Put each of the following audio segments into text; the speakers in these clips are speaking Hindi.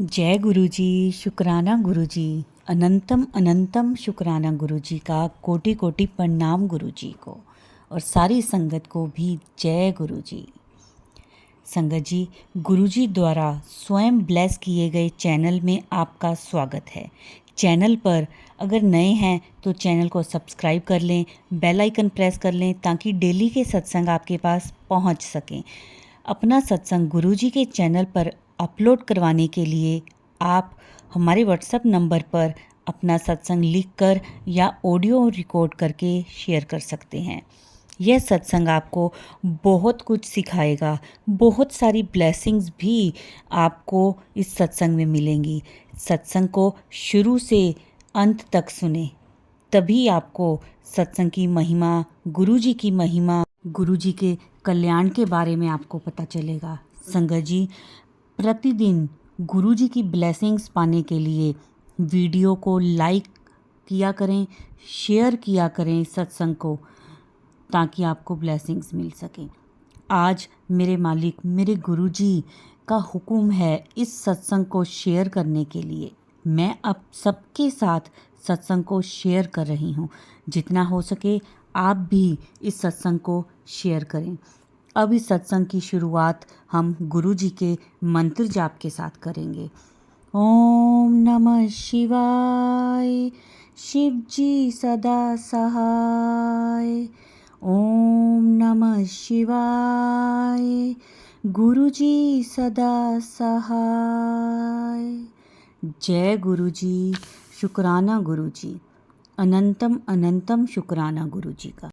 जय गुरुजी। शुक्राना गुरुजी। अनंतम अनंतम शुक्राना गुरुजी का। कोटि कोटि प्रणाम गुरुजी को और सारी संगत को भी जय गुरुजी। संगत जी, गुरुजी द्वारा स्वयं ब्लेस किए गए चैनल में आपका स्वागत है। चैनल पर अगर नए हैं तो चैनल को सब्सक्राइब कर लें, बेल आइकन प्रेस कर लें ताकि डेली के सत्संग आपके पास पहुंच सकें। अपना सत्संग गुरुजी के चैनल पर अपलोड करवाने के लिए आप हमारे व्हाट्सएप नंबर पर अपना सत्संग लिखकर या ऑडियो रिकॉर्ड करके शेयर कर सकते हैं। यह सत्संग आपको बहुत कुछ सिखाएगा, बहुत सारी ब्लेसिंग्स भी आपको इस सत्संग में मिलेंगी। सत्संग को शुरू से अंत तक सुने, तभी आपको सत्संग की महिमा, गुरुजी की महिमा, गुरुजी के कल्याण के बारे में आपको पता चलेगा। संगत जी, प्रतिदिन गुरुजी की ब्लेसिंग्स पाने के लिए वीडियो को लाइक किया करें, शेयर किया करें सत्संग को, ताकि आपको ब्लेसिंग्स मिल सकें। आज मेरे मालिक, मेरे गुरुजी का हुक्म है इस सत्संग को शेयर करने के लिए। मैं अब सबके साथ सत्संग को शेयर कर रही हूँ। जितना हो सके आप भी इस सत्संग को शेयर करें। अब इस सत्संग की शुरुआत हम गुरुजी के मंत्र जाप के साथ करेंगे। ओम नमः शिवाय, शिव जी सदा सहाय। ओम नमः शिवाय, गुरुजी सदा सहाय। जय गुरुजी। शुक्राना गुरुजी। अनंतम अनंतम शुक्राना गुरुजी का।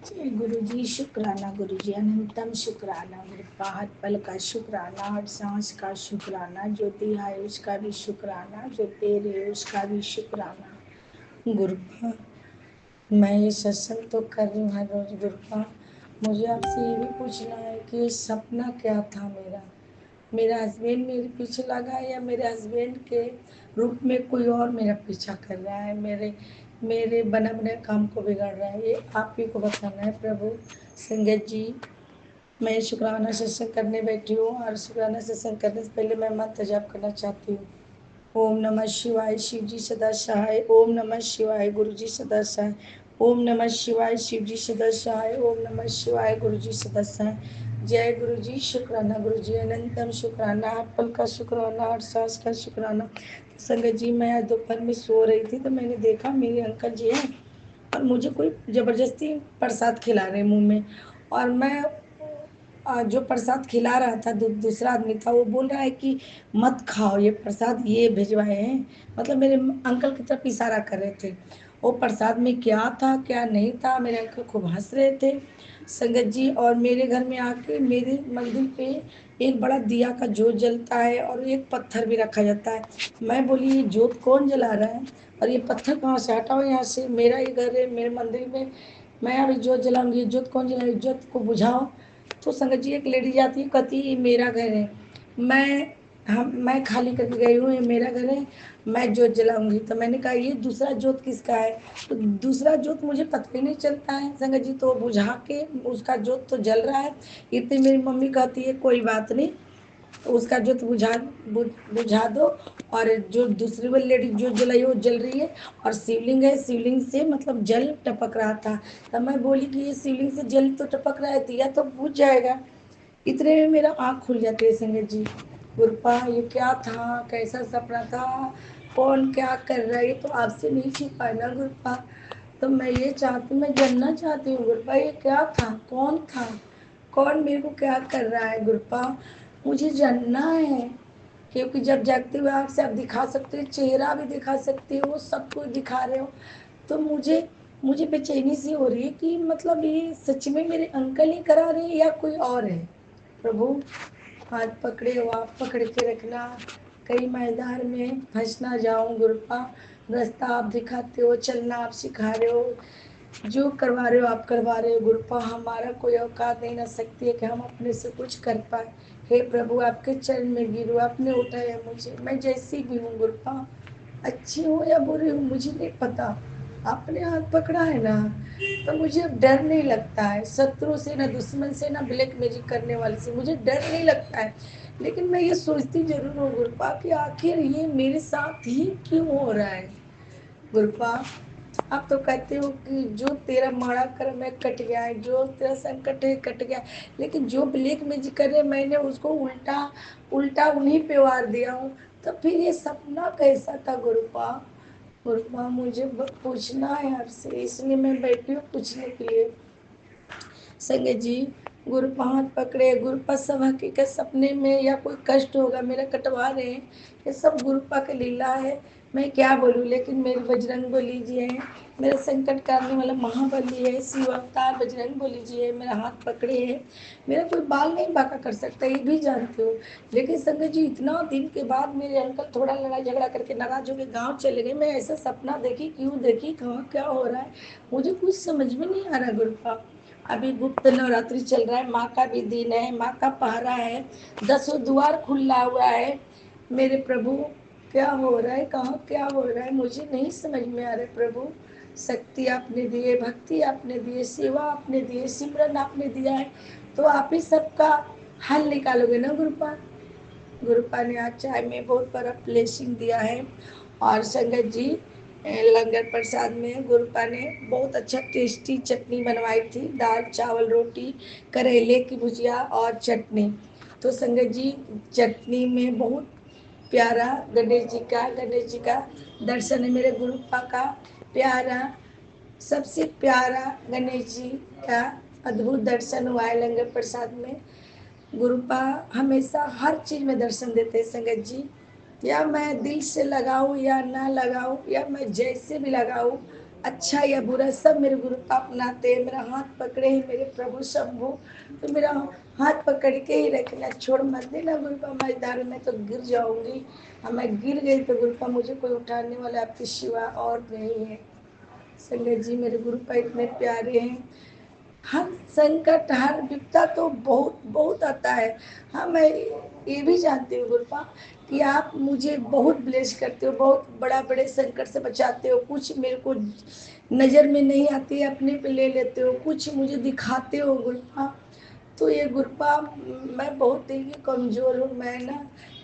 जय गुरुजी। शुक्राना गुरुजी। अनंतम शुक्राना। हर पल का शुक्राना, हर सांस का शुक्राना, जो दिया है उसका भी शुक्राना, जो दे रहे उसका भी शुक्राना। गुरुपा, मैं ये सत्संग तो कर रही हूँ हर रोज। गुरुपा, मुझे आपसे ये भी पूछना है कि ये सपना क्या था मेरा हस्बैंड मेरे पीछे लगा है या मेरे हस्बैंड के रूप में कोई और मेरा पीछा कर रहा है, मेरे बने बने काम को बिगाड़ रहा है। ये आप ही को बताना है प्रभु। संगत जी, मैं शुक्राना सत्संग करने बैठी हूँ और शुक्राना सत्संग करने से पहले मैं मंत्र जाप करना चाहती हूँ। ओम नमः शिवाय, शिव जी सदा सहाय। ओम नमः शिवाय, गुरु जी सदा सहाय। ओम नमः शिवाय, शिव जी सदा सहाय। ओम नमः शिवाय, गुरु जी सदा सहाय। जय गुरु जी। शुक्राना गुरु जी। अनंतम शुक्राना, हर पल का शुक्राना, हर सांस का शुक्राना। संगत जी, मैं आज दोपहर में सो रही थी तो मैंने देखा मेरे अंकल जी हैं और मुझे कोई ज़बरदस्ती प्रसाद खिला रहे मुंह में। और मैं जो प्रसाद खिला रहा था, दूसरा आदमी था, वो बोल रहा है कि मत खाओ ये प्रसाद, ये भिजवाए हैं। मतलब मेरे अंकल की तरफ इशारा कर रहे थे। वो प्रसाद में क्या था क्या नहीं था, मेरे अंकल खूब हंस रहे थे संगत जी। और मेरे घर में आके मेरे मंदिर पे एक बड़ा दिया का जोत जलता है और एक पत्थर भी रखा जाता है। मैं बोली ये जोत कौन जला रहा है और ये पत्थर कहाँ से, हटाओ यहाँ से, मेरा ही घर है, मेरे मंदिर में मैं अभी जोत जलाऊंगी, जोत कौन जलाएगी, जोत को बुझाओ। तो संगत जी, एक लेडी जाती है, कहती ये मेरा घर है, मैं खाली करके गई हूँ, ये मेरा घर है, मैं जोत जलाऊंगी। तो मैंने कहा ये दूसरा जोत किसका है? तो दूसरा जोत मुझे पता ही नहीं चलता है संगत जी। तो बुझा के उसका जोत तो जल रहा है। इतनी मेरी मम्मी कहती है कोई बात नहीं, उसका जोत बुझा दो। और जो दूसरी वाली लेडी जो जलाई वो जल रही है और शिवलिंग है, शिवलिंग से मतलब जल टपक रहा था। तब मैं बोली कि ये शिवलिंग से जल तो टपक रहा है, दिया तो बुझ जाएगा। इतने में मेरा आँख खुल जाती है संगत जी। गुरपा, ये क्या था, कैसा सपना था, कौन क्या कर रहा है, ये तो आपसे नहीं छिपा है ना गुरपा। तो मैं ये चाहती, मैं जानना चाहती हूँ गुरपा, ये क्या था, कौन था, कौन मेरे को क्या कर रहा है गुरपा, मुझे जानना है। क्योंकि जब जागते हुए आँख से आप दिखा सकते हो, चेहरा भी दिखा सकते हो, सब कुछ दिखा रहे हो, तो मुझे मुझे बेचैनी सी हो रही है कि मतलब ये सच में मेरे अंकल ही करा रहे हैं या कोई और है। प्रभु, हाथ पकड़े हो आप, पकड़ के रखना, कहीं मैदान में फंस ना जाऊं गुरपा। रास्ता आप दिखाते हो, चलना आप सिखा रहे हो, जो करवा रहे हो आप करवा रहे हो गुरपा। हमारा कोई औकात नहीं, ना सकती है कि हम अपने से कुछ कर पाए। हे प्रभु, आपके चरण में गिरो, आपने उठाया मुझे, मैं जैसी भी हूँ गुरपा, अच्छी हूँ या बुरी हूँ मुझे नहीं पता, आपने हाथ पकड़ा है ना, तो मुझे अब डर नहीं लगता है। शत्रु से, ना दुश्मन से, ना ब्लैक मैजिक करने वाले से मुझे डर नहीं लगता है। लेकिन मैं ये सोचती जरूर हूँ गुरुपा कि आखिर ये मेरे साथ ही क्यों हो रहा है। गुरुपा आप तो कहते हो कि जो तेरा माड़ा कर्म है कट गया है, जो तेरा संकट है कट गया, लेकिन जो ब्लैक मैजिक करे मैंने उसको उल्टा उल्टा उन्हीं पे वार दिया हूँ। तो फिर ये सपना कैसा था गुरुपा। गुरुपा मुझे पूछना है आपसे, इसलिए मैं बैठी हूँ पूछने के लिए। संगत जी, गुरुपा हाथ पकड़े, गुरुपा सब हकीकत सपने में या कोई कष्ट होगा मेरा कटवा रहे हैं, ये सब गुरुपा की लीला है। मैं क्या बोलूँ, लेकिन मेरे बजरंग बली जी हैं, मेरा संकट काटने वाला महाबली है, शिव अवतार बजरंग बली जी है, मेरा हाथ पकड़े हैं। मेरा कोई बाल नहीं बांका कर सकता, ये भी जानते हो। लेकिन संगत जी, इतना दिन के बाद मेरे अंकल थोड़ा लड़ाई झगड़ा करके नाराज होकर गाँव चले गए। मैं ऐसा सपना देखी, क्यों देखी, कहाँ क्या हो रहा है, मुझे कुछ समझ में नहीं आ रहा गुरुपा। अभी गुप्त नवरात्रि चल रहा है, माँ का भी दिन है, माँ का पहरा है, 10 द्वार खुला हुआ है। मेरे प्रभु क्या हो रहा है, कहाँ क्या हो रहा है, मुझे नहीं समझ में आ रहा है। प्रभु शक्ति आपने दिए, भक्ति आपने दिए, सेवा आपने दिए, सिमरन आपने दिया है, तो आप ही सबका हल निकालोगे ना गुरुपा। गुरुपा ने आज चाय में बहुत बड़ा ब्लेसिंग दिया है। और संगत जी, लंगर प्रसाद में गुरुपा ने बहुत अच्छा टेस्टी चटनी बनवाई थी, दाल चावल रोटी करेले की भुजिया और चटनी। तो संगत जी, चटनी में बहुत प्यारा गणेश जी का दर्शन है, मेरे गुरुपा का प्यारा, सबसे प्यारा गणेश जी का अद्भुत दर्शन हुआ है लंगर प्रसाद में। गुरुपा हमेशा हर चीज में दर्शन देते हैं संगत जी, या मैं दिल से लगाऊं या ना लगाऊं, या मैं जैसे भी लगाऊं, अच्छा या बुरा, सब मेरे गुरुपा अपनाते हैं। मेरा हाथ पकड़े ही मेरे प्रभु शंभु, तो मेरा हाथ पकड़ के ही रखना, छोड़ मत देना गुरुपा, मझदार में तो गिर जाऊंगी, और मैं गिर गई तो गुरुपा मुझे कोई उठाने वाला आपके सिवा और नहीं है। संगत जी, मेरे गुरुपा इतने प्यारे हैं। हर संकट हर विपदा तो बहुत बहुत आता है। हाँ, मैं ये भी जानती हूँ गुरुपा कि आप मुझे बहुत ब्लेस करते हो, बहुत बड़ा बड़े संकट से बचाते हो। कुछ मेरे को नज़र में नहीं आती है, अपने पे ले लेते हो, कुछ मुझे दिखाते हो गुरुपा। तो ये गुरुपा, मैं बहुत दिल की कमज़ोर हूँ, मैं ना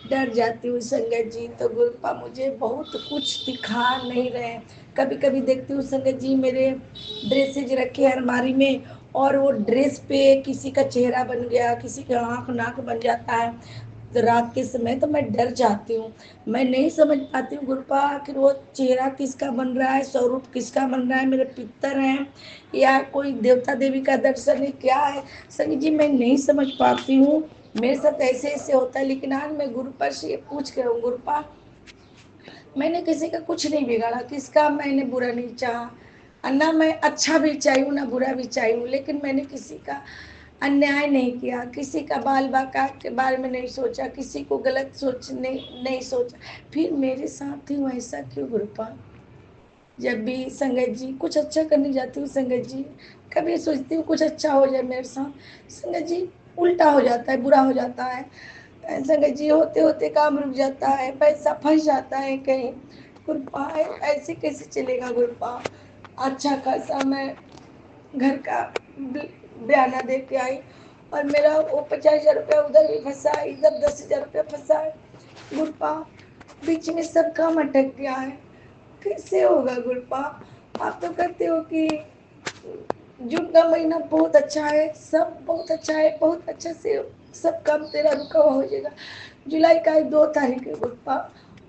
डर जाती हूँ संगत जी, तो गुरुपा मुझे बहुत कुछ दिखा नहीं रहे। कभी कभी देखती हूँ संगत जी, मेरे ड्रेसेज रखे हैं अलमारी में, और वो ड्रेस पे किसी का चेहरा बन गया, किसी का आँख नाक बन जाता है, तो रात के समय तो मैं डर जाती हूँ। मैं नहीं समझ पाती हूँ गुरुपा, आखिर वो चेहरा किसका बन रहा है, स्वरूप किसका बन रहा है, मेरे पितर हैं या कोई देवता देवी का दर्शन है, क्या है सनी जी, मैं नहीं समझ पाती हूँ। मेरे साथ ऐसे ऐसे होता है। लेकिन आज मैं गुरुपा से ये पूछ के हूँ, गुरुपा मैंने किसी का कुछ नहीं बिगाड़ा, किसका मैंने बुरा नहीं चाहा, ना मैं अच्छा भी चाहिए ना बुरा भी चाहिए, लेकिन मैंने किसी का अन्याय नहीं किया, किसी का बाल बाका के बारे में नहीं सोचा, किसी को गलत सोचने नहीं सोचा, फिर मेरे साथ ही वैसा क्यों गुरुपा। जब भी संगत जी कुछ अच्छा करने जाती हूँ संगत जी, कभी सोचती हूँ कुछ अच्छा हो जाए मेरे साथ, संगत जी उल्टा हो जाता है, बुरा हो जाता है। संगत जी होते होते काम रुक जाता है, पैसा फंस जाता है कहीं। गुरुपा ऐसे कैसे चलेगा गुरुपा। अच्छा खासा मैं घर का बयाना दे के आई, और मेरा वो 50,000 रुपया उधर भी फंसा है, इधर 10,000 रुपया फंसा है गुरुपा, बीच में सब काम अटक गया है, कैसे होगा गुरुपा। आप तो कहते हो कि जून का महीना बहुत अच्छा है, सब बहुत अच्छा है, बहुत अच्छे से सब काम तेरा रुका हुआ हो जाएगा। जुलाई का 2 तारीख है गुरुपा,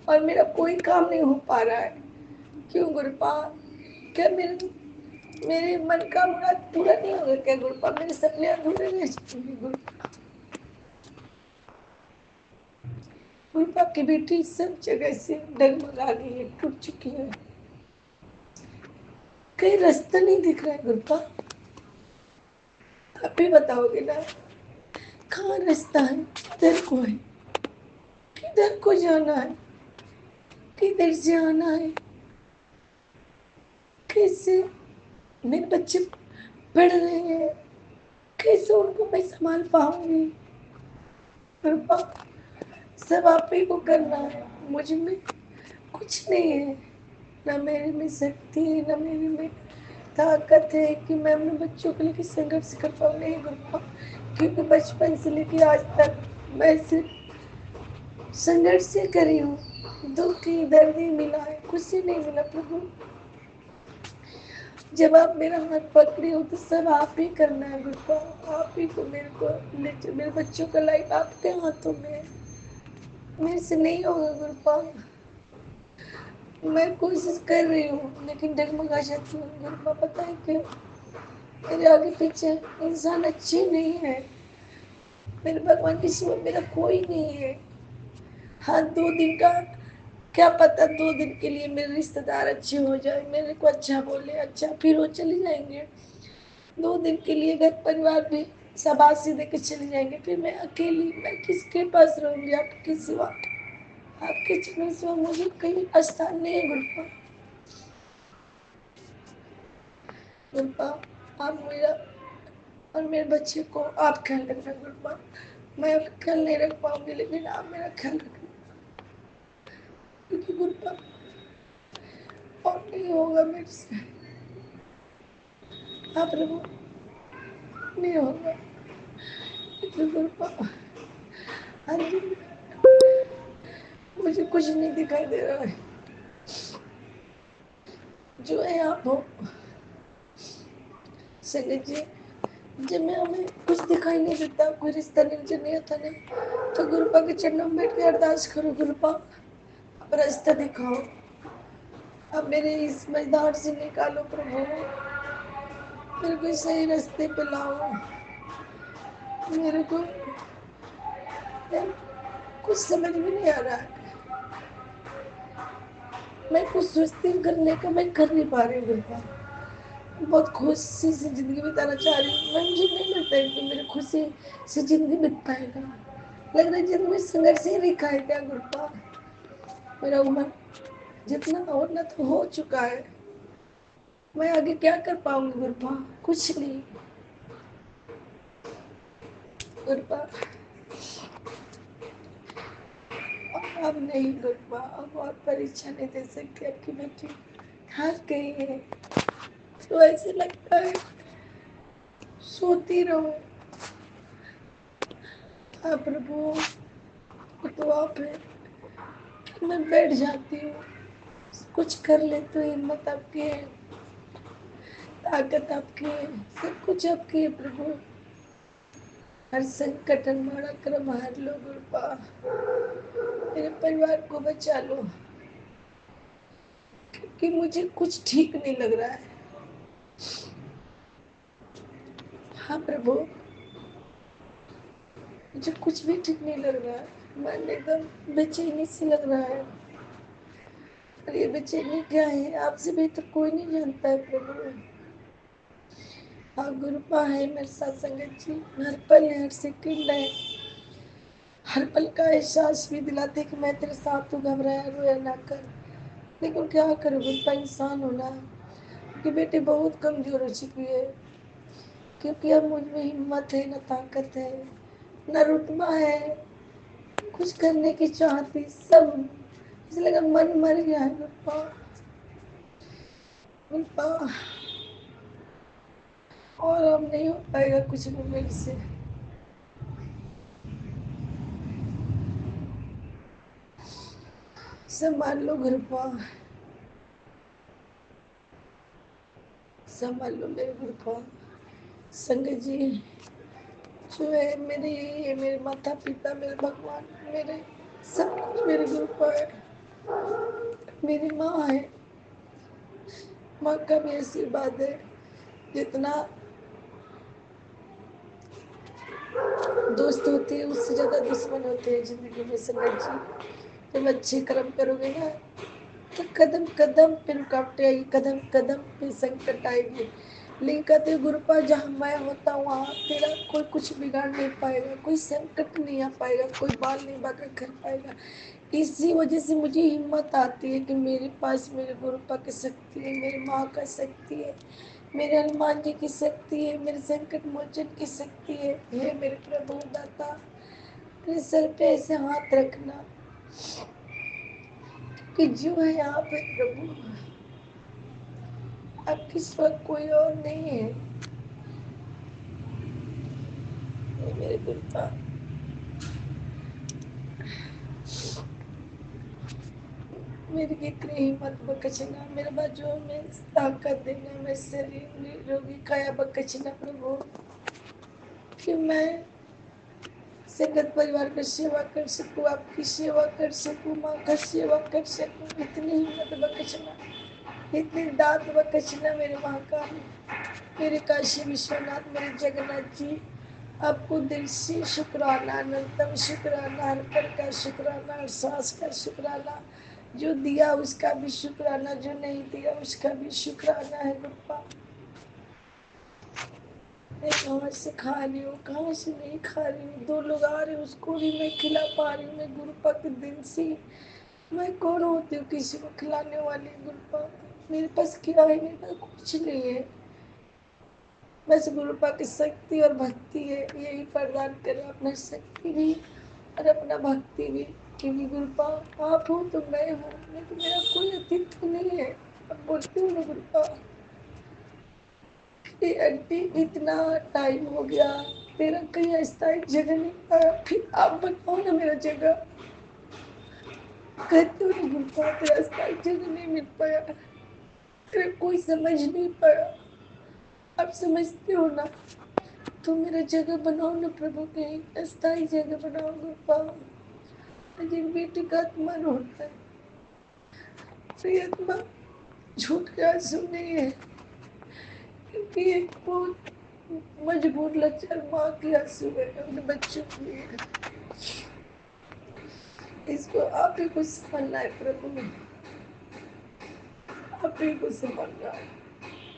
और मेरा कोई काम नहीं हो पा रहा है, क्यों गुरुपा। क्या मेरे मेरे मन का मुराद पूरा नहीं होगा क्या गुरुपा, मेरे सपने अधूरे रह जाएंगे गुरुपा। गुरुपा की बेटी सब जगह से डगमगा गई है, टूट चुकी है, कहीं रास्ता नहीं दिख रहा है गुरुपा। आप ही बताओगे ना, कहाँ रास्ता है, किधर को है, किधर को जाना है, किधर से आना है, कैसे मेरे बच्चे पढ़ रहे हैं, कैसे उनको मैं संभाल पाऊंगी गुरुपा। सब आप ही को करना है, मुझ में कुछ नहीं है, ना मेरे में शक्ति है, ना मेरे में ताकत है कि मैं अपने बच्चों के लिए संघर्ष कर पाऊँ, नहीं गुरुपा। क्योंकि बचपन से लेकर आज तक मैं सिर्फ संघर्ष से करी हूँ, दुख ही दर्द ही मिला है, खुशी नहीं मिला प्रभु। जब आप मेरा हाथ पकड़े हो तो सब आप ही करना है गुरुपा। आप ही को मेरे को मेरे बच्चों का लाइफ आपके हाथों में है। मेरे से नहीं होगा गुरुपा। मैं कोशिश कर रही हूँ लेकिन डगमगा जाती हूँ गुरुपा। पता है क्यों? मेरे आगे पीछे इंसान अच्छे नहीं है। मेरे भगवान के सिवा मेरा कोई नहीं है। हाँ, 2 दिन का क्या पता, 2 दिन के लिए मेरे रिश्तेदार अच्छे हो जाए, मेरे को अच्छा बोले, अच्छा, फिर वो चले जाएंगे। 2 दिन के लिए घर परिवार भी शाबाशी देके चले जाएंगे, फिर मैं अकेली, मैं किसके पास रहूंगी? आपके सिवा, आपके चरणों सिवा मुझे कहीं स्थान नहीं है गुरुपा। गुरुपा, आप मेरा और मेरे बच्चे को आप ख्याल रखना गुरुपा। मैं आपका ख्याल नहीं रख पाऊंगी लेकिन आप मेरा ख्याल रखना, क्योंकि गुरुपा और नहीं होगा मेरे से। आप प्रभु, नहीं होगा क्योंकि गुरुपा हर दिन मुझे कुछ नहीं दिखाई दे रहा है। जो है आप हो संगत जी। जब मैं हमें कुछ दिखाई नहीं देता, कोई रिश्ता नहीं, नहीं आता नहीं, तो गुरुपा के चरणों में बैठ के अरदास करो, गुरुपा अब रास्ता दिखाओ, अब मेरे इस मझधार से निकालो प्रभु, मेरे को सही रास्ते पे लाओ। मेरे को कुछ समझ में नहीं आ रहा है। मैं कुछ सोचती हूँ करने का, मैं कर नहीं पा रही हूँ गुरुपा। बहुत खुशी से जिंदगी बिताना चाह रही हूँ मैं। मुझे नहीं लगता है कि मेरी खुशी से जिंदगी बीत पाएगा। लग रहा है जिंदगी में संघर्ष ही लिखा है क्या गुरुपा? मेरा उम्र जितना होना तो हो चुका है। मैं आगे क्या कर पाऊंगी गुरुपा? कुछ नहीं गुरुपा। अब नहीं गुरुपा, अब और परीक्षा नहीं दे सकती। आपकी बेटी हार गई है तो ऐसे लगता है सोती रहो। हाँ प्रभु, तो आप है कि मैं बैठ जाती हूँ, कुछ कर लेती हूँ। हिम्मत आपकी है, ताकत आपकी है, सब कुछ आपकी है प्रभु। हर संकट हमारा क्रम हार लो गुरुपा। मेरे परिवार को बचा लो, क्योंकि मुझे कुछ ठीक नहीं लग रहा है। हाँ प्रभु, मुझे कुछ भी ठीक नहीं लग रहा है। मन एकदम बेचैनी से लग रहा है। और ये बेचैनी क्या है, आपसे बेहतर कोई नहीं जानता है प्रभु। हाँ गुरुपा है मेरे साथ संगत जी, हर पल है, हर सेकंड है, हर पल का एहसास भी दिलाते कि मैं तेरे साथ हूँ, घबराया रोया ना कर। लेकिन क्या करूँ गुरुपा, इंसान होना। कि बेटी बहुत कमजोर हो चुकी है, क्योंकि अब मुझ में हिम्मत है न ताकत है न रुतबा है, कुछ करने की चाहती सब, इसलिए लगा मन मर गया है गुरुपा। गुरुपा और अब नहीं हो पाएगा कुछ भी मेरे से। संभाल लो गुरुपा, संभाल लो मेरे गुरुपा। संगत जी जो है मेरे, यही है मेरे माता पिता, मेरे भगवान, मेरे सब कुछ मेरे गुरुपा है। मेरी माँ है, माँ का भी आशीर्वाद है। जितना दोस्त होते हैं उससे ज्यादा दुश्मन होते हैं जिंदगी में संगत जी। जब अच्छे कर्म करोगे ना तो कदम कदम पे रुकावटें आएगी, कदम कदम पे संकट आएंगे। लेकिन कहते हैं गुरुपा, जहाँ मैं होता हूँ वहाँ तेरा कोई कुछ बिगाड़ नहीं पाएगा, कोई संकट नहीं आ पाएगा, कोई बाल नहीं बांका कर पाएगा। इसी वजह से मुझे हिम्मत आती है कि मेरे पास मेरे गुरुपा की शक्ति है, मेरी माँ का शक्ति है, मेरे हनुमान जी की शक्ति है, मेरे संकट मोचन की शक्ति है। हे मेरे प्रभु दाता, मेरे सर पे ऐसे हाथ रखना कि जो है आप है प्रभु, आपके सिवा कोई और नहीं है। ये मेरे गुरुपा, मेरी कितनी हिम्मत बकचना, मेरे बाजू में ताकत देना, मैं शरीर निरोगी काया बकचना प्रभु, कि मैं संगत परिवार की सेवा कर सकूं, आपकी सेवा कर सकूं, माँ का सेवा कर सकूं। इतनी हिम्मत बकचना, इतनी दात बकचना मेरे महाकाल, मेरे काशी विश्वनाथ, मेरे जगन्नाथ जी, आपको दिल से शुक्राना, अनंतम शुक्राना, हर पल का शुक्राना, हर सांस का शुक्राना, जो दिया उसका भी शुक्राना, जो नहीं दिया उसका भी शुक्राना है गुप्पा। मैं कहाँ से खा रही हूँ, कहाँ से नहीं खा रही हूँ, दो लोग आ रहे हैं उसको भी मैं खिला पा रही हूँ। मैं गुरुपा के दिन से, मैं कौन होती हूँ किसी को खिलाने वाली गुरुपा? मेरे पास क्या है? मेरे पास कुछ नहीं है, बस गुरुपा की शक्ति और भक्ति है। यही प्रदान करे, अपना शक्ति भी और अपना भक्ति भी, क्योंकि गुरुपा आप हो तो मैं हूँ, नहीं तो मेरा कोई अतिथि नहीं है। अब बोलती हूँ ना गुरुपा, आंटी इतना टाइम हो गया, तेरा कहीं स्थायी जगह नहीं पाया, फिर आप बताओ ना मेरा जगह। कहते हो ना गुरुपा तेरा स्थायी जगह नहीं मिल पाया, तेरा कोई समझ नहीं पाया, आप समझते हो ना, तो मेरा जगह बनाओ ना प्रभु, कहीं स्थायी जगह बनाओ गुरुपा। मुझे एक बेटी का आत्मन होता है, तो आत्मा झूठ के आंसू नहीं है, क्योंकि एक बहुत मजबूर लाचार माँ की आंसू है अपने बच्चों के लिए। इसको आप ही को संभालना है प्रभु, आप ही को संभालना है।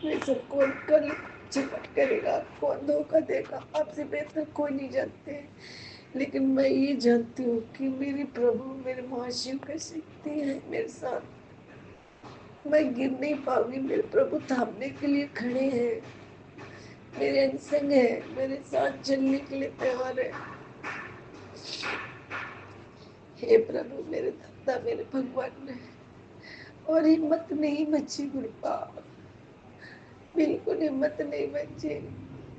मैं सब कौन कल चिपट करेगा, कौन धोखा देगा, आपसे बेहतर कोई नहीं जानते हैं। लेकिन मैं ये जानती हूँ कि मेरे प्रभु, मेरे महाशिव का शक्ति है मेरे साथ, मैं गिर नहीं पाऊंगी। मेरे प्रभु थामने के लिए खड़े हैं, मेरे अंग है, मेरे साथ चलने के लिए तैयार है। हे प्रभु, मेरे दाता, मेरे भगवान, और हिम्मत नहीं बची गुरुपा, बिल्कुल हिम्मत नहीं बची।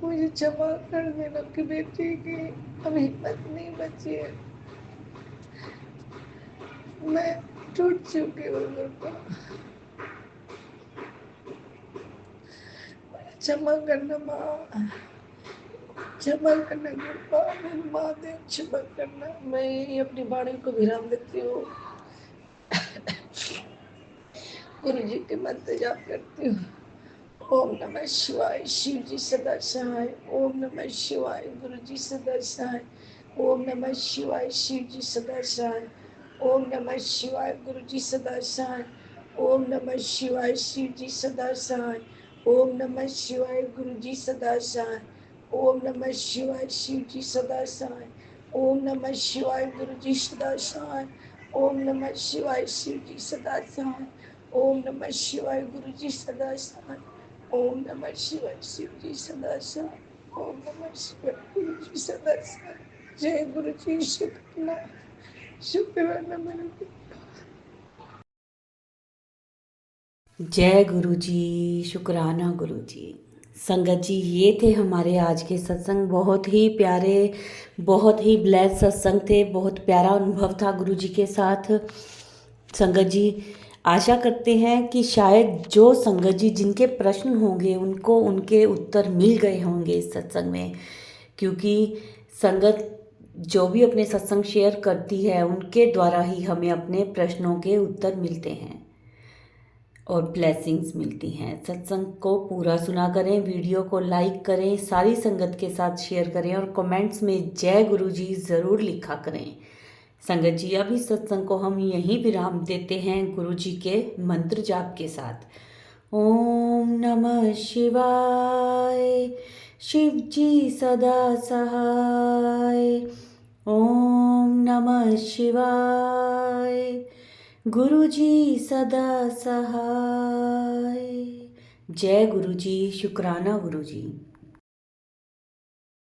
मुझे क्षमा कर देना कि बेटी की अब हिम्मत नहीं बची है, मैं टूट चुकी हूँ गुरुपा, क्षमा करना माँ, क्षमा करना गुरुपा, मेरी माँ दे क्षमा करना। मैं यही अपनी वाणी को विराम देती हूँ, गुरु जी के मंत्र जाप करती हूँ। ओम नमः शिवाय, शिव जी सदा सहाय। ओम नमः शिवाय, गुरु जी सदा सहाय। ओम नमः शिवाय, शिव जी सदा सहाय। ओम नमः शिवाय, गुरु जी सदा सहाय। ओम नमः शिवाय, शिव जी सदा सहाय। ओम नमः शिवाय, गुरु जी सदा सहाय। ओम नमः शिवाय, शिव जी सदा सहाय। ओम नमः शिवाय, गुरु जी सदा सहाय। ओम नमः शिवाय, शिव जी सदा सहाय। ओम नमः शिवाय, गुरु जी सदा सहाय। ओम नमः शिवाय, शिव जी सदा सहाय। ओम नमः शिवाय, गुरु जी सदा सहाय। जय गुरु जी, शुक्राना, शुक्राना मेरे गुरु। जय गुरु जी, शुक्राना गुरु जी। संगत जी, ये थे हमारे आज के सत्संग। बहुत ही प्यारे, बहुत ही ब्लेस सत्संग थे, बहुत प्यारा अनुभव था गुरु जी के साथ। संगत जी, आशा करते हैं कि शायद जो संगत जी जिनके प्रश्न होंगे उनको उनके उत्तर मिल गए होंगे इस सत्संग में, क्योंकि संगत जो भी अपने सत्संग शेयर करती है उनके द्वारा ही हमें अपने प्रश्नों के उत्तर मिलते हैं और ब्लेसिंग्स मिलती हैं। सत्संग को पूरा सुना करें, वीडियो को लाइक करें, सारी संगत के साथ शेयर करें और कमेंट्स में जय गुरु जी ज़रूर लिखा करें। संगत जी, अभी सत्संग को हम यहीं विराम देते हैं गुरु जी के मंत्र जाप के साथ। ओम नमः शिवाय, शिव जी सदा सहाय। ओम नमः शिवाय, गुरु जी सदा सहाय। जय गुरु जी, शुक्राना गुरु जी।